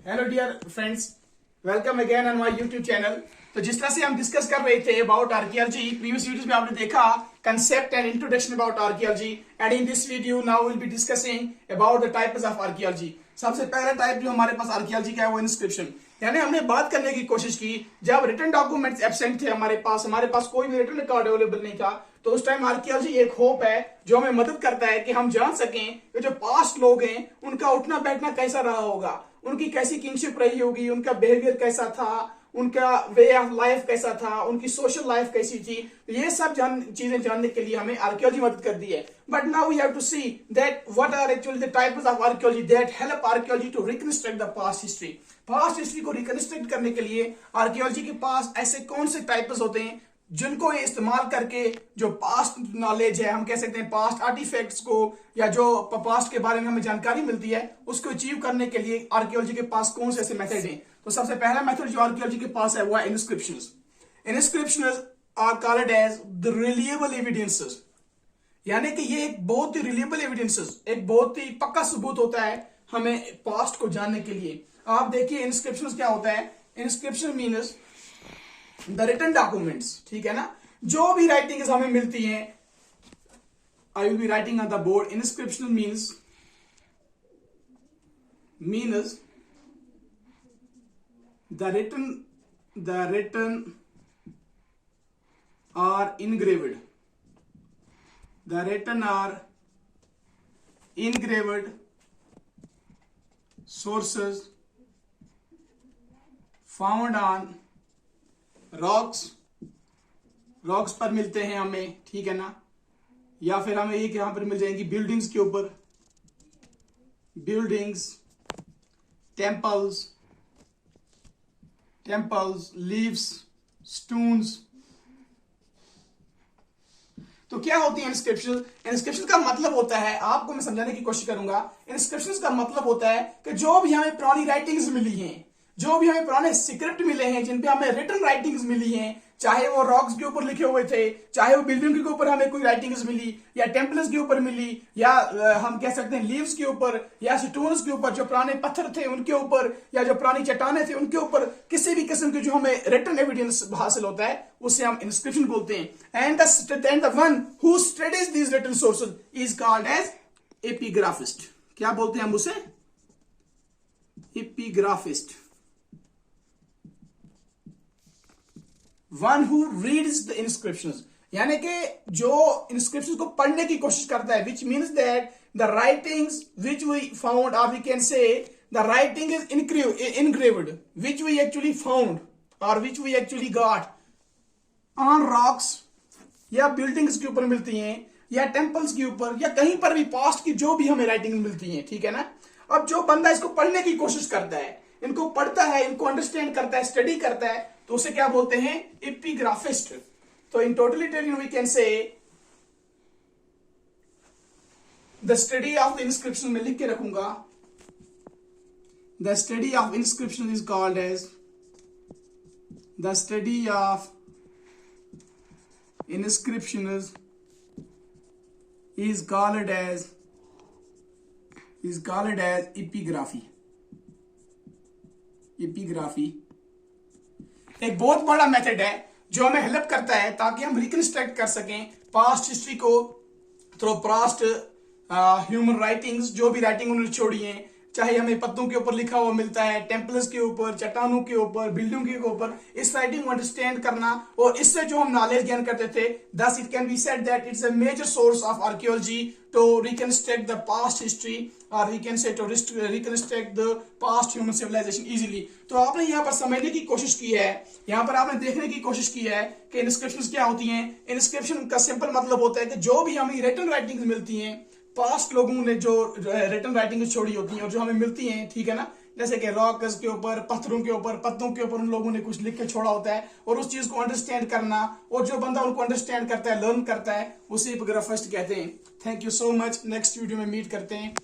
Hello dear friends, welcome again on my YouTube channel. तो जिस तरह से हम डिस्कस कर रहे थे अबाउट आर्कियोलॉजी, प्रीवियस वीडियोस में आपने देखा concept and introduction about archaeology, and in this video now will be discussing about the types of archaeology. सबसे पहला टाइप जो हमारे पास आर्कियोलॉजी का है वो इंस्क्रिप्शन। यानी हमने बात करने की कोशिश की जब रिटन डॉक्यूमेंट्स एब्सेंट थे, हमारे पास कोई भी रिटन रिकॉर्ड अवेलेबल नहीं था, तो उस टाइम आर्कियोलॉजी एक होप है जो हमें मदद करता है कि हम जान सकें कि जो पास्ट लोग हैं उनका उठना बैठना कैसा रहा होगा, उनकी कैसी किंगशिप रही होगी, उनका बिहेवियर कैसा था, उनका वे ऑफ लाइफ कैसा था, उनकी सोशल लाइफ कैसी थी। तो ये सब चीजें जानने के लिए हमें आर्कियोलॉजी मदद कर दी है। But now we have to see that what are actually the types of archaeology that help archaeology to reconstruct the past history. Past history को रिकंस्ट्रक्ट करने के लिए आर्कियोलॉजी के पास ऐसे कौन से टाइप्स होते हैं जिनको ये इस्तेमाल करके जो पास्ट नॉलेज है, हम कह सकते हैं पास्ट आर्टिफैक्ट्स को, या जो पास्ट के बारे में हमें जानकारी मिलती है उसको अचीव करने के लिए आर्कियोलॉजी के पास कौन से ऐसे मेथड हैं। तो सबसे पहला मेथड जो आर्कियोलॉजी के पास है वो है inscriptions. Inscriptions are called as the reliable evidences. यानी कि ये एक बहुत ही रिलिएबल एविडेंसेस, एक बहुत ही पक्का सबूत होता है हमें पास्ट को जानने के लिए। आप देखिए इंस्क्रिप्शंस क्या होता है। Inscription means the written documents, ठीक है ना, जो भी राइटिंग्स हमें मिलती हैं। I will be writing on the board. Inscription means the written are engraved. The written are engraved sources found on rocks पर मिलते हैं हमें, ठीक है ना, या फिर हमें एक यहां पर मिल जाएंगी बिल्डिंग्स के ऊपर, बिल्डिंग्स, टेम्पल्स, लीव्स, स्टोन्स। तो क्या होती है इंस्क्रिप्शन? इंस्क्रिप्शन का मतलब होता है, आपको मैं समझाने की कोशिश करूंगा। इंस्क्रिप्शन का मतलब होता है कि जो भी हमें पुरानी राइटिंग्स मिली हैं, जो भी हमें पुराने स्क्रिप्ट मिले हैं, जिन पे हमें रिटन राइटिंग्स मिली हैं, चाहे वो रॉक्स के ऊपर लिखे हुए थे, चाहे वो बिल्डिंग के ऊपर हमें कोई राइटिंग्स मिली, या टेम्पल्स के ऊपर मिली, या हम कह सकते हैं लीव्स के ऊपर, या स्टोन्स के ऊपर, जो पुराने पत्थर थे उनके ऊपर, या जो पुरानी चट्टाने थे उनके ऊपर, किसी भी किस्म के जो हमें रिटन एविडेंस हासिल होता है उसे हम इंस्क्रिप्शन बोलते हैं। And the one who studies these written sources is called as epigraphist. क्या बोलते हैं हम उसे? Epigraphist. One who reads the inscriptions, यानी कि जो इंस्क्रिप्शन को पढ़ने की कोशिश करता है, which means that the writings which we found, और we can say the writing is engraved which we actually found or which we actually got on rocks, या बिल्डिंग्स के ऊपर मिलती हैं, या टेम्पल्स के ऊपर, या कहीं पर भी पास्ट की जो भी हमें राइटिंग मिलती हैं, ठीक है ना। अब जो बंदा इसको पढ़ने की कोशिश करता है, इनको पढ़ता है, इनको अंडरस्टैंड करता है, स्टडी करता है, तो उसे क्या बोलते हैं? एपिग्राफिस्ट। तो in totalitarian we can say the study of the inscription में लिख के रखूंगा। The study of inscription is called as the study of inscription is called as epigraphy। Epigraphy एक बहुत बड़ा मेथड है जो हमें हेल्प करता है ताकि हम रिकंस्ट्रक्ट कर सकें पास्ट हिस्ट्री को थ्रू पास्ट ह्यूमन राइटिंग्स, जो भी राइटिंग उन्होंने छोड़ी है, चाहे हमें पत्तों के ऊपर लिखा हुआ मिलता है, टेम्पल्स के ऊपर, चट्टानों के ऊपर, बिल्डिंग के ऊपर, इस राइटिंग को अंडरस्टैंड करना और इससे जो हम नॉलेज गेन करते थे। thus it can be said that it's a major source of archaeology to reconstruct the past history, or we can say to reconstruct the past human civilization easily। तो आपने यहाँ पर समझने की कोशिश की है, यहाँ पर आपने देखने की कोशिश की है कि इंस्क्रिप्शंस क्या होती हैं। इंस्क्रिप्शन का सिंपल मतलब होता है कि जो भी हमें रिटन राइटिंग्स मिलती हैं, पास्ट लोगों ने जो रिटन राइटिंग छोड़ी होती हैं और जो हमें मिलती हैं, ठीक है ना, जैसे कि रॉक्स के ऊपर, पत्थरों के ऊपर, पत्तों के ऊपर उन लोगों ने कुछ लिख के छोड़ा होता है, और उस चीज को अंडरस्टैंड करना, और जो बंदा उनको अंडरस्टैंड करता है, लर्न करता है, उसे एपिग्राफिस्ट कहते हैं। Thank you so much. Next video में मीट करते हैं।